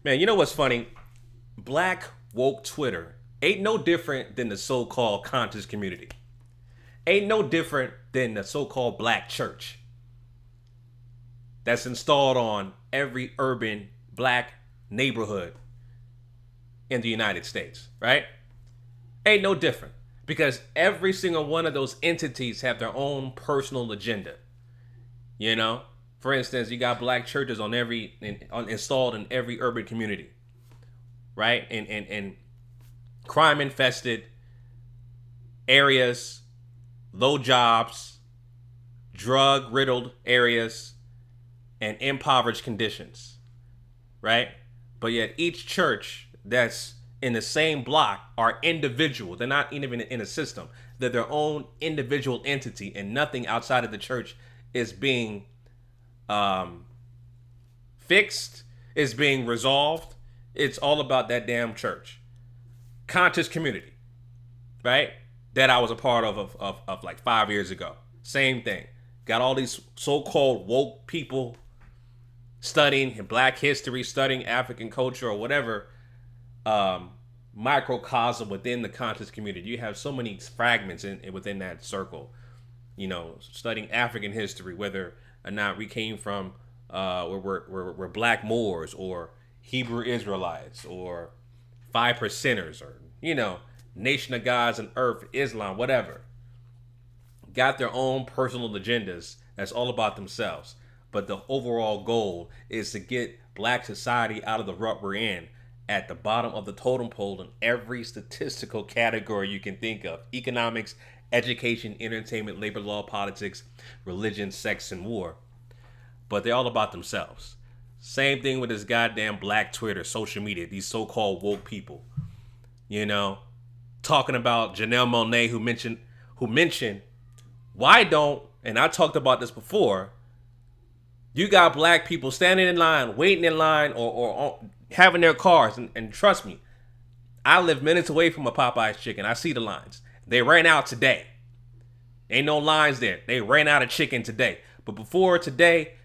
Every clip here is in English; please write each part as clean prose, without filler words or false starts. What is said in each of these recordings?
Man, you know what's funny? Black woke Twitter ain't no different than the so-called conscious community. Ain't no different than the so-called black church that's installed on every urban black neighborhood in the United States, right? Ain't no different because every single one of those entities have their own personal agenda. You know, for instance, you got black churches installed in every urban community, right? And crime infested areas, low jobs, drug riddled areas, and impoverished conditions, right? But yet each church that's in the same block are individual. They're not even in a system. They're their own individual entity, and nothing outside of the church is being fixed, is being resolved. It's all about that damn church. Conscious community, right? That I was a part of like 5 years ago. Same thing. Got all these so-called woke people studying black history, studying African culture or whatever microcosm within the conscious community. You have so many fragments within that circle. You know, studying African history, whether or not we came from we're black Moors or Hebrew Israelites or 5%ers or, you know, Nation of Gods and Earth, Islam, whatever. Got their own personal agendas that's all about themselves. But the overall goal is to get black society out of the rut we're in, at the bottom of the totem pole in every statistical category you can think of: economics, education, entertainment, labor law, politics, religion, sex, and war. But they're all about themselves. Same thing with this goddamn black Twitter, social media, these so-called woke people. You know, talking about Janelle Monáe who mentioned why don't, and I talked about this before, you got black people standing in line, waiting in line, or having their cars. And trust me, I live minutes away from a Popeye's chicken. I see the lines. They ran out today. Ain't no lines there. They ran out of chicken today. But before today,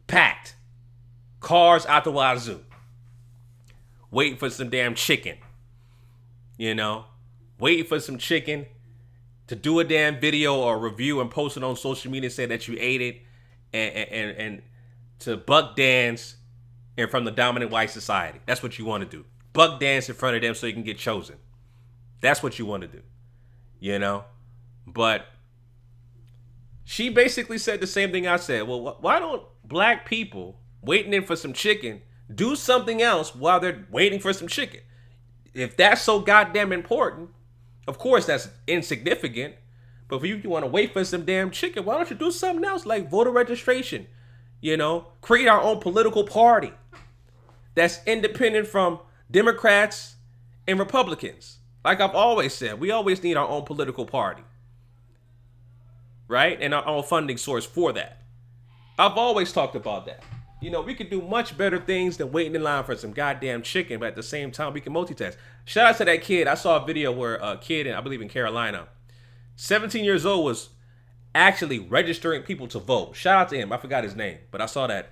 packed. Cars out the wazoo. Waiting for some damn chicken. You know? Waiting for some chicken to do a damn video or review and post it on social media and say that you ate it. And to buck dance in front of the dominant white society. That's what you want to do. Buck dance in front of them so you can get chosen. That's what you want to do. You know? But she basically said the same thing I said. Well, why don't black people waiting in for some chicken do something else while they're waiting for some chicken? If that's so goddamn important, of course that's insignificant. But if you want to wait for some damn chicken, why don't you do something else like voter registration? You know, create our own political party that's independent from Democrats and Republicans. Like I've always said, we always need our own political party, right? And our own funding source for that. I've always talked about that. You know, we could do much better things than waiting in line for some goddamn chicken, but at the same time, we can multitask. Shout out to that kid. I saw a video where a kid, I believe in Carolina, 17 years old, was actually registering people to vote. Shout out to him. I forgot his name, but I saw that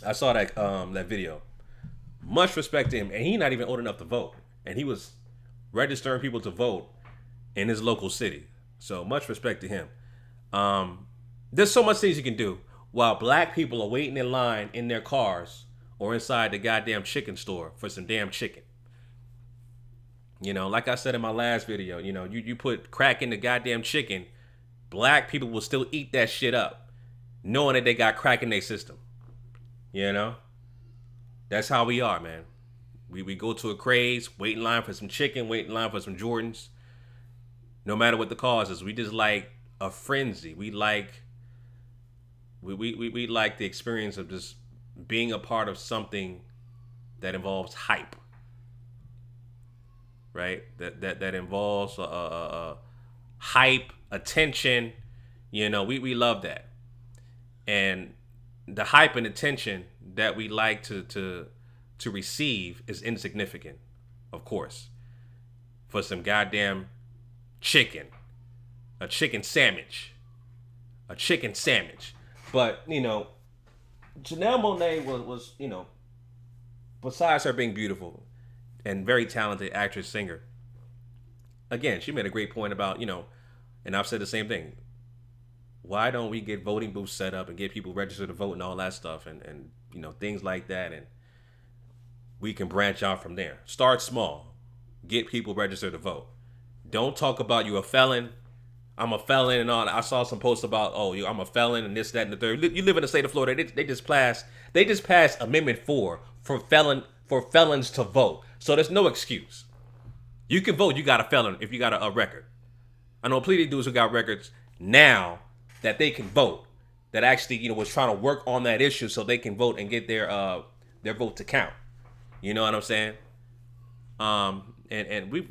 that video. Much respect to him. And he's not even old enough to vote. And he was registering people to vote in his local city. So much respect to him. There's so much things you can do while black people are waiting in line in their cars or inside the goddamn chicken store for some damn chicken. You know, like I said in my last video, you know, you put crack in the goddamn chicken, black people will still eat that shit up, knowing that they got crack in their system. You know? That's how we are, man. We go to a craze, wait in line for some chicken, wait in line for some Jordans. No matter what the cause is, we just like a frenzy. We like the experience of just being a part of something that involves hype. Right? That involves hype, attention. You know, we love that. And the hype and attention that we like to receive is insignificant, of course. For some goddamn chicken. A chicken sandwich. But, you know, Janelle Monáe was, you know, besides her being beautiful and very talented actress, singer, again, she made a great point about, and I've said the same thing. Why don't we get voting booths set up and get people registered to vote and all that stuff and things like that, and we can branch out from there. Start small. Get people registered to vote. Don't talk about you a felon. I'm a felon and all that. I saw some posts about, I'm a felon and this, that, and the third. You live in the state of Florida. They just passed Amendment 4 for felons to vote. So there's no excuse. You can vote. You got a felon if you got a record. I know plenty of dudes who got records now that they can vote. That actually, was trying to work on that issue so they can vote and get their vote to count. You know what I'm saying? And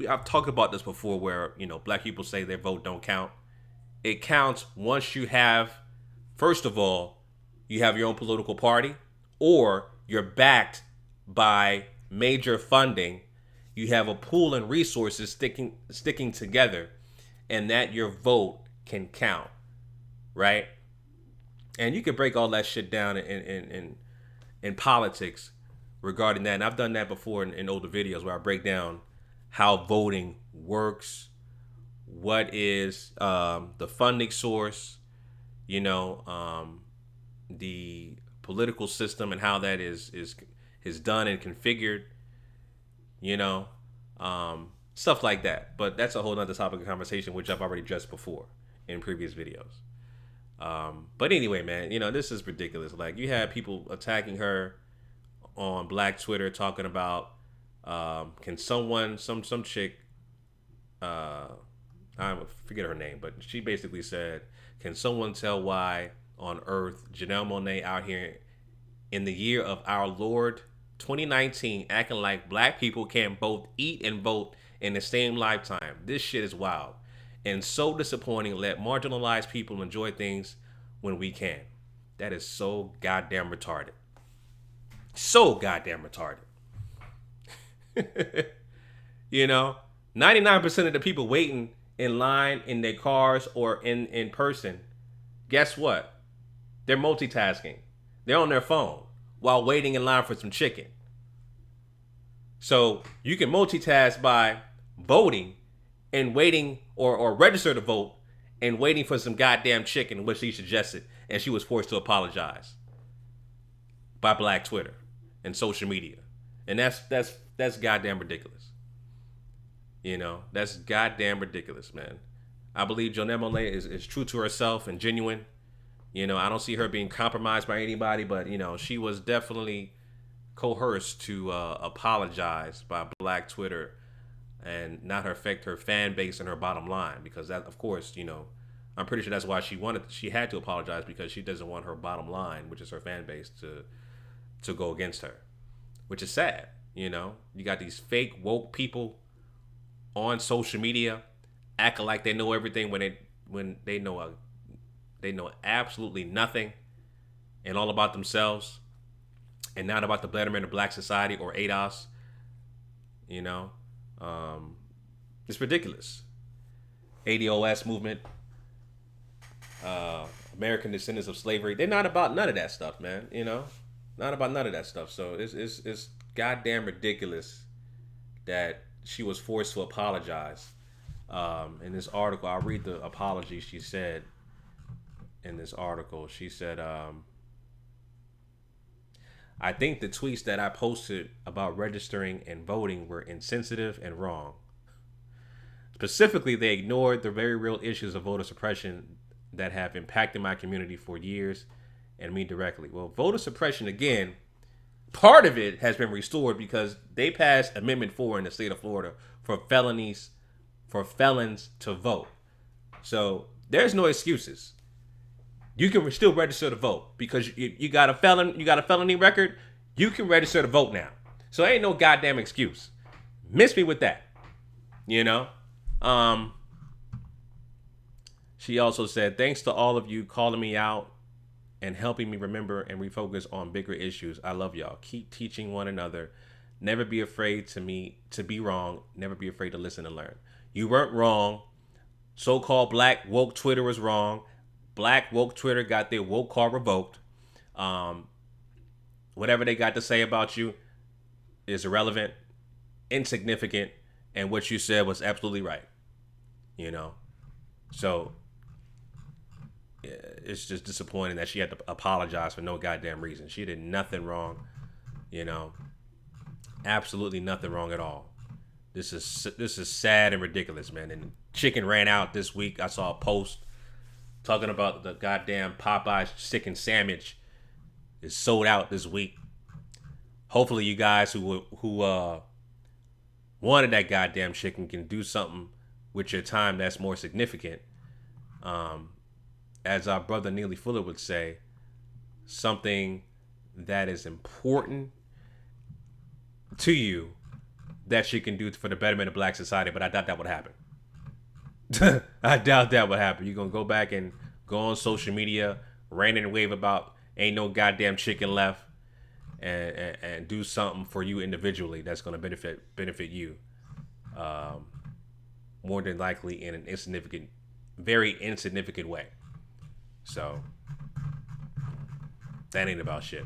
I've talked about this before, where black people say their vote don't count. It counts once you have, first of all, you have your own political party, or you're backed by major funding. You have a pool and resources sticking together, and that your vote can count, right? And you can break all that shit down in politics regarding that. And I've done that before in older videos where I break down how voting works, what is the funding source, the political system and how that is done and configured, stuff like that. But that's a whole nother topic of conversation, which I've already addressed before in previous videos. But anyway, man, this is ridiculous. Like, you have people attacking her on Black Twitter talking about, can someone, some chick, I forget her name, but she basically said, can someone tell why on earth Janelle Monáe out here in the year of our Lord 2019 acting like black people can't both eat and vote in the same lifetime? This shit is wild and so disappointing. Let marginalized people enjoy things when we can. That is so goddamn retarded. So goddamn retarded. 99% of the people waiting in line in their cars or in person, guess what? They're multitasking. They're on their phone while waiting in line for some chicken. So you can multitask by voting and waiting or register to vote and waiting for some goddamn chicken, which she suggested, and she was forced to apologize by Black Twitter and social media. And that's goddamn ridiculous. That's goddamn ridiculous, man. I believe Janelle Monáe is true to herself and genuine. I don't see her being compromised by anybody, but she was definitely coerced to apologize by Black Twitter and not affect her fan base and her bottom line, because that, of course, I'm pretty sure that's why she had to apologize, because she doesn't want her bottom line, which is her fan base, to go against her, which is sad. You got these fake woke people on social media acting like they know everything when they know absolutely nothing and all about themselves and not about the betterment of black society or ADOS. It's ridiculous. ADOS movement, American descendants of slavery. They're not about none of that stuff, man. Not about none of that stuff. So it's goddamn ridiculous that she was forced to apologize. In this article, I'll read the apology she said in this article. She said, I think the tweets that I posted about registering and voting were insensitive and wrong. Specifically, they ignored the very real issues of voter suppression that have impacted my community for years and me directly. Well, voter suppression, again, part of it has been restored because they passed Amendment 4 in the state of Florida for felons to vote. So there's no excuses. You can still register to vote because you got a felony record. You can register to vote now. So ain't no goddamn excuse. Miss me with that. She also said, thanks to all of you calling me out and helping me remember and refocus on bigger issues. I love y'all. Keep teaching one another. Never be afraid to be wrong. Never be afraid to listen and learn. You weren't wrong. So-called black woke Twitter was wrong. Black woke Twitter got their woke card revoked. Whatever they got to say about you, is irrelevant, insignificant, and what you said was absolutely right. So it's just disappointing that she had to apologize for no goddamn reason. She did nothing wrong, absolutely nothing wrong at all. This is sad and ridiculous, man. And chicken ran out this week. I saw a post talking about the goddamn Popeyes chicken sandwich is sold out this week. Hopefully, you guys who wanted that goddamn chicken can do something with your time that's more significant. As our brother Neely Fuller would say, something that is important to you that you can do for the betterment of black society. But I doubt that would happen. I doubt that would happen. You're going to go back and go on social media, rant and wave about ain't no goddamn chicken left, and do something for you individually that's going to benefit you. More than likely in an very insignificant way. So that ain't about shit.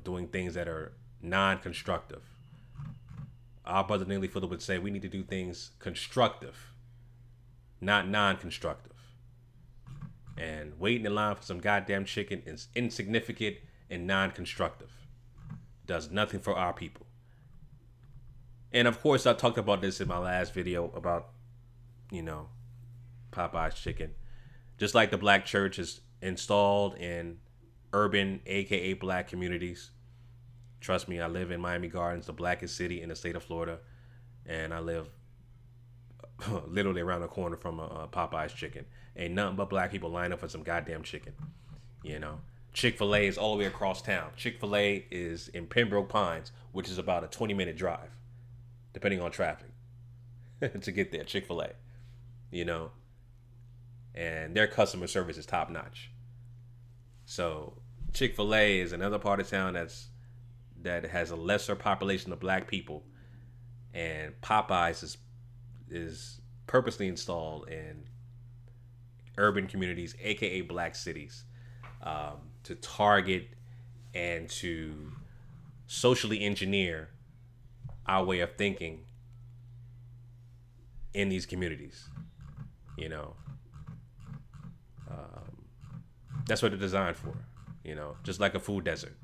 Doing things that are non-constructive. Our brother Neely Fuller would say we need to do things constructive, not non-constructive. And waiting in line for some goddamn chicken is insignificant and non-constructive. Does nothing for our people. And of course, I talked about this in my last video about, Popeye's chicken. Just like the black church is installed in urban, aka black communities. Trust me, I live in Miami Gardens, the blackest city in the state of Florida. And I live literally around the corner from a Popeye's chicken. Ain't nothing but black people line up for some goddamn chicken. Chick-fil-A is all the way across town. Chick-fil-A is in Pembroke Pines, which is about a 20-minute drive, depending on traffic, to get there. Chick-fil-A, and their customer service is top notch. So Chick-fil-A is another part of town that has a lesser population of black people, and Popeyes is purposely installed in urban communities, aka black cities, to target and to socially engineer our way of thinking in these communities. That's what they're designed for. Just like a food desert,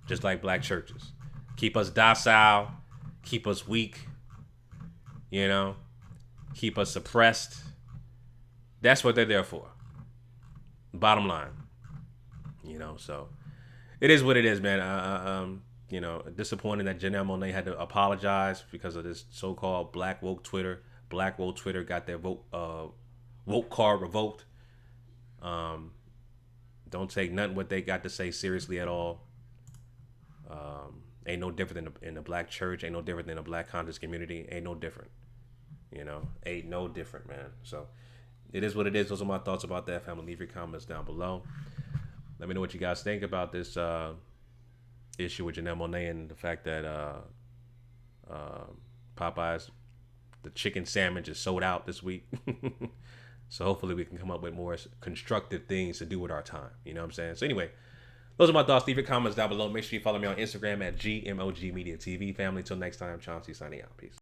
just like black churches, keep us docile, keep us weak, keep us suppressed. That's what they're there for. Bottom line. So it is what it is, man. Disappointing that Janelle Monáe had to apologize because of this so-called black woke Twitter. Black woke Twitter got their woke card revoked. Don't take nothing what they got to say seriously at all. Ain't no different in the black church. Ain't no different than the black conscious community. Ain't no different. Ain't no different, man. So it is what it is. Those are my thoughts about that, family. Leave your comments down below. Let me know what you guys think about this issue with Janelle Monáe and the fact that Popeyes, the chicken sandwich, is sold out this week. So hopefully we can come up with more constructive things to do with our time. You know what I'm saying? So anyway, those are my thoughts. Leave your comments down below. Make sure you follow me on Instagram at GMOGMediaTV. Family, till next time, Chauncey signing out. Peace.